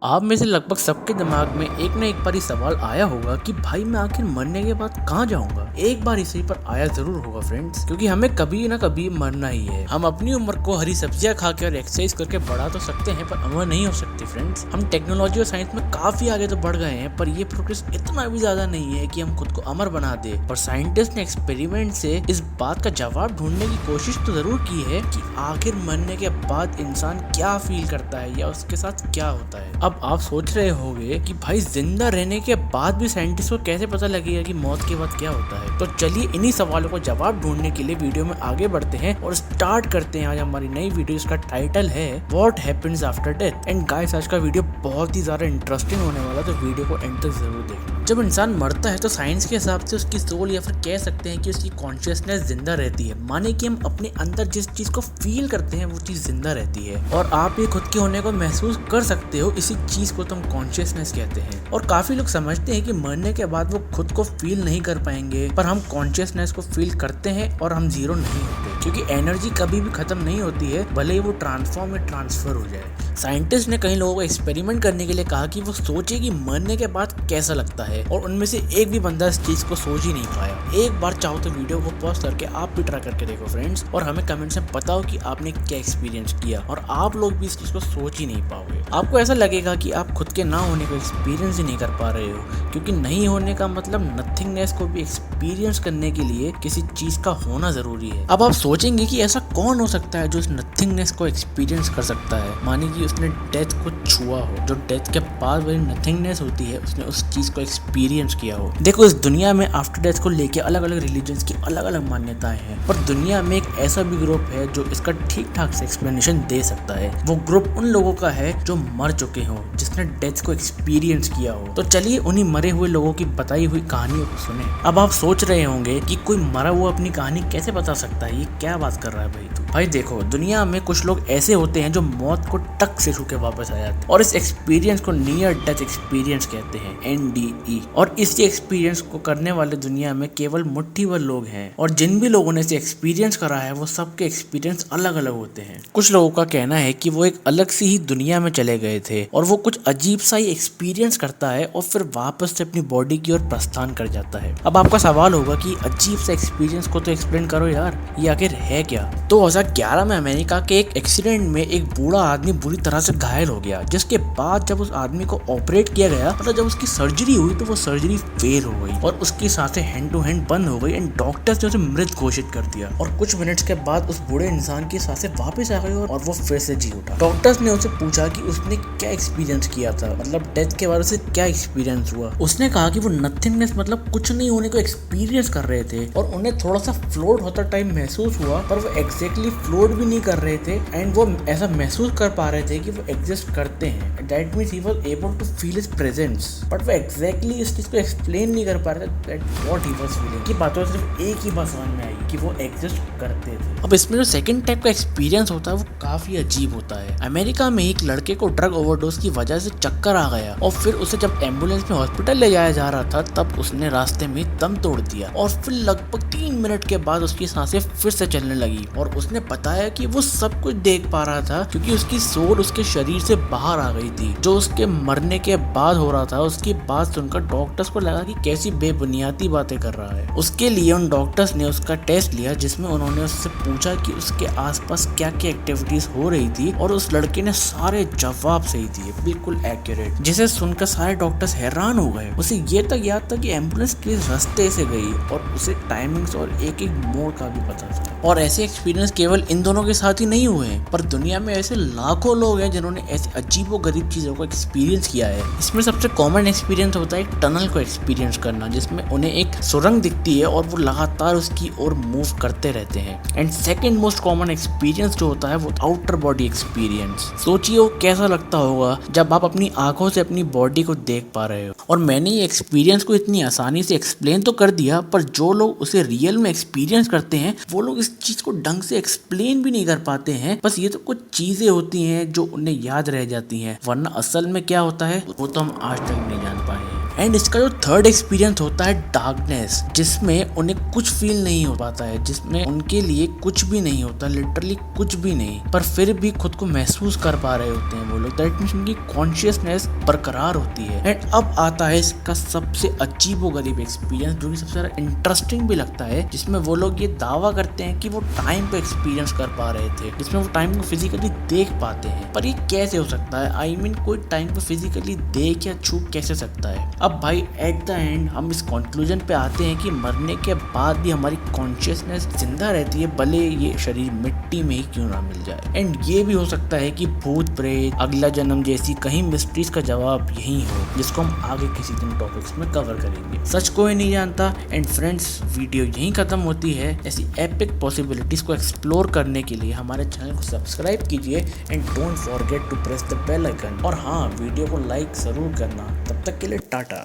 आप में से लगभग सबके दिमाग में एक न एक बार ये सवाल आया होगा कि भाई मैं आखिर मरने के बाद कहाँ जाऊंगा। एक बार इसी पर आया जरूर होगा फ्रेंड्स, क्योंकि हमें कभी ना कभी मरना ही है। हम अपनी उम्र को हरी सब्जियां खा के और एक्सरसाइज करके बढ़ा तो सकते हैं, पर अमर नहीं हो सकते फ्रेंड्स। हम टेक्नोलॉजी और साइंस में काफी आगे तो बढ़ गए हैं, पर ये प्रोग्रेस इतना भी ज्यादा नहीं है कि हम खुद को अमर बना दे। पर साइंटिस्ट ने एक्सपेरिमेंट से इस बात का जवाब ढूंढने की कोशिश तो जरूर की है कि आखिर मरने के बाद इंसान क्या फील करता है या उसके साथ क्या होता है। अब आप सोच रहे होंगे कि भाई जिंदा रहने के बाद भी साइंटिस्ट को कैसे पता लगेगा कि मौत के बाद क्या होता है। तो चलिए इन्हीं सवालों को जवाब ढूंढने के लिए वीडियो में आगे बढ़ते हैं और स्टार्ट करते हैं आज हमारी नई वीडियो। इसका टाइटल है what happens after death. And guys, आज का वीडियो बहुत ही ज्यादा इंटरेस्टिंग होने वाला है, तो वीडियो को एंड तक जरूर देखना। जब इंसान मरता है तो साइंस के हिसाब से उसकी सोल या फिर कह सकते हैं कि उसकी कॉन्शियसनेस जिंदा रहती है। माने कि हम अपने अंदर जिस चीज को फील करते हैं वो चीज जिंदा रहती है और आप ये खुद के होने को महसूस कर सकते हो। इसी चीज को तो हम कॉन्शियसनेस कहते हैं। और काफी लोग समझते हैं कि मरने के बाद वो खुद को फील नहीं कर पाएंगे, पर हम कॉन्शियसनेस को फील करते हैं और हम जीरो नहीं होते, क्योंकि एनर्जी कभी भी खत्म नहीं होती है, भले ही वो ट्रांसफॉर्म में ट्रांसफर हो जाए। साइंटिस्ट ने कई लोगों को एक्सपेरिमेंट करने के लिए कहा कि वो सोचे कि मरने के बाद कैसा लगता है, और उनमें से एक भी बंदा इस चीज को सोच ही नहीं पाया। एक बार चाहो तो वीडियो को पॉज करके आप भी ट्राई करके देखो फ्रेंड्स, और हमें कमेंट्स में बताओ कि आपने क्या एक्सपीरियंस किया। और आप लोग भी इस चीज को सोच ही नहीं पाओगे। आपको ऐसा लगेगा कि आप खुद के ना होने को एक्सपीरियंस ही नहीं कर पा रहे हो, क्योंकि नहीं होने का मतलब नथिंगनेस को भी एक्सपीरियंस करने के लिए किसी चीज का होना जरूरी है। अब आप सोचेंगे कि ऐसा कौन हो सकता है जो इस नथिंगनेस को एक्सपीरियंस कर सकता है। माने कि उसने डेथ को छुआ हो, जो डेथ के बाद वाली नथिंगनेस होती है, उसने उस चीज को एक्सपीरियंस किया हो। देखो, इस दुनिया में आफ्टर डेथ को लेके अलग अलग रिलीजन्स की अलग अलग मान्यताएं हैं, पर दुनिया में एक ऐसा भी ग्रुप है जो इसका ठीक ठाक से एक्सप्लेनेशन दे सकता है। वो ग्रुप उन लोगों का है जो मर चुके हो, जिसने डेथ को एक्सपीरियंस किया हो। तो चलिए उन्हीं मरे हुए लोगों की बताई हुई कहानियों को सुने। अब आप सोच रहे होंगे कि कोई मरा हुआ अपनी कहानी कैसे बता सकता है, ये क्या बात कर रहा है भाई तू। भाई देखो, दुनिया में कुछ लोग ऐसे होते हैं जो मौत को टक से छू के वापस आ जाते हैं, और इस एक्सपीरियंस को नियर डेथ एक्सपीरियंस कहते हैं, NDE। और इस एक्सपीरियंस को करने वाले दुनिया में केवल मुट्ठी भर लोग हैं, और जिन भी लोगों ने इसे एक्सपीरियंस करा है वो सबके एक्सपीरियंस अलग अलग होते हैं। कुछ लोगों का कहना है कि वो एक अलग सी ही दुनिया में चले गए थे और वो कुछ अजीब सा ही एक्सपीरियंस करता है और फिर वापस से अपनी बॉडी की ओर प्रस्थान कर जाता है। अब आपका सवाल होगा कि अजीब सा एक्सपीरियंस को तो एक्सप्लेन करो यार, ये आखिर है क्या। 2011 में अमेरिका के एक एक्सीडेंट में एक बूढ़ा आदमी बुरी तरह से घायल हो गया, जिसके बाद जब उस आदमी को ऑपरेट किया गया, मतलब जब उसकी सर्जरी हुई, तो वो सर्जरी फेल हो गई और उसकी सांसें हैंड टू हैंड बंद हो गई एंड डॉक्टर्स ने उसे मृत घोषित कर दिया। और कुछ मिनट्स के बाद उस बूढ़े इंसान की सांसें वापस आ गई और वो फिर से जी उठा। डॉक्टर्स ने उसे पूछा कि उसने क्या एक्सपीरियंस किया था, मतलब डेथ के बाद उसे क्या एक्सपीरियंस हुआ। उसने कहा कि वो नथिंगनेस, मतलब कुछ नहीं होने को एक्सपीरियंस कर रहे थे, और उन्हें थोड़ा सा फ्लोट होता टाइम महसूस हुआ, पर वो एग्जैक्टली फ्लोट भी नहीं कर रहे थे एंड वो ऐसा महसूस कर पा रहे थे कि वो एग्जिस्ट करते हैं। That means he was able to feel his presence, but वो एग्जैक्टली इस चीज को एक्सप्लेन नहीं कर पा रहे थे that what he was feeling. की बातों से सिर्फ एक ही बात समझ में आई कि वो एग्जिस्ट करते थे। अब इसमें जो सेकंड टाइप का एक्सपीरियंस होता है वो काफी अजीब होता है। अमेरिका में एक लड़के को ड्रग ओवरडोज की वजह से चक्कर आ गया, और फिर उसे जब एम्बुलेंस में हॉस्पिटल ले जाया जा रहा था, तब उसने रास्ते में दम तोड़ दिया और फिर लगभग 3 मिनट के बाद उसकी सांसें फिर से चलने लगी। और उसने बताया कि वो सब कुछ देख पा रहा था, क्योंकि उसकी सोल उसके शरीर से बाहर आ गई थी। जो उसके मरने के बाद हो रहा था, उसकी बात सुनकर डॉक्टर्स को लगा कि कैसी बेबुनियादी बातें कर रहा है। उसके लिए उन डॉक्टर्स ने उसका टेस्ट लिया, जिसमें उन्होंने उससे पूछा कि उसके आसपास क्या क्या एक्टिविटीज हो रही थी, और उस लड़के ने सारे जवाब सही दिए, बिल्कुल एक्यूरेट, जिसे सुनकर सारे डॉक्टर्स हैरान हो गए। उसे ये तक याद था कि एम्बुलेंस किस रास्ते से गई, और उसे टाइमिंग्स और एक एक मोड़ का भी पता था। और ऐसे एक्सपीरियंस केवल इन दोनों के साथ ही नहीं हुए हैं, पर दुनिया में ऐसे लाखों लोग हैं जिन्होंने ऐसी अजीब व गरीब चीजों को एक्सपीरियंस किया है। इसमें सबसे कॉमन एक्सपीरियंस होता है टनल को एक्सपीरियंस करना, जिसमें उन्हें एक सुरंग दिखती है और वो लगातार उसकी ओर मूव करते रहते हैं। And second most common experience जो होता है वो आउटर बॉडी एक्सपीरियंस। सोचिए वो कैसा लगता होगा जब आप अपनी आंखों से अपनी बॉडी को देख पा रहे हो। और मैंने ये एक्सपीरियंस को इतनी आसानी से एक्सप्लेन तो कर दिया, पर जो लोग उसे रियल में एक्सपीरियंस करते हैं वो लोग इस चीज को ढंग से एक्सप्लेन भी नहीं कर पाते हैं। बस ये तो कुछ चीजें होती हैं जो उन्हें याद रह जाती हैं, वरना असल में क्या होता है वो तो हम आज तक नहीं जान पाए हैं। एंड इसका जो थर्ड एक्सपीरियंस होता है डार्कनेस, जिसमें उन्हें कुछ फील नहीं हो पाता है, जिसमें उनके लिए कुछ भी नहीं होता, लिटरली कुछ भी नहीं, पर फिर भी खुद को महसूस कर पा रहे होते हैं वो लोग। दैट मींस उनकी कॉन्शियसनेस बरकरार होती है। एंड अब आता है इसका सबसे अजीबोगरीब एक्सपीरियंस, जो कि सबसे ज्यादा इंटरेस्टिंग भी लगता है, जिसमें वो लोग ये दावा करते हैं कि वो टाइम को एक्सपीरियंस कर पा रहे थे, जिसमें वो टाइम को फिजिकली देख पाते हैं। पर ये कैसे हो सकता है? आई मीन कोई टाइम को फिजिकली देख या छू कैसे सकता है? अब भाई एट द एंड हम इस कंक्लूजन पे आते हैं कि मरने के बाद भी हमारी कॉन्शियसनेस जिंदा रहती है, भले ये शरीर मिट्टी में ही क्यों ना मिल जाए। एंड ये भी हो सकता है कि भूत प्रेत, अगला जन्म जैसी कहीं मिस्ट्रीज का जवाब यही हो, जिसको हम आगे किसी दिन टॉपिक्स में कवर करेंगे। सच कोई नहीं जानता। एंड फ्रेंड्स, वीडियो यहीं खत्म होती है। ऐसी एपिक पॉसिबिलिटीज को एक्सप्लोर करने के लिए हमारे चैनल को सब्सक्राइब कीजिए and don't forget to press the bell icon. और हाँ, वीडियो को लाइक जरूर करना। तब तक के लिए टाटा।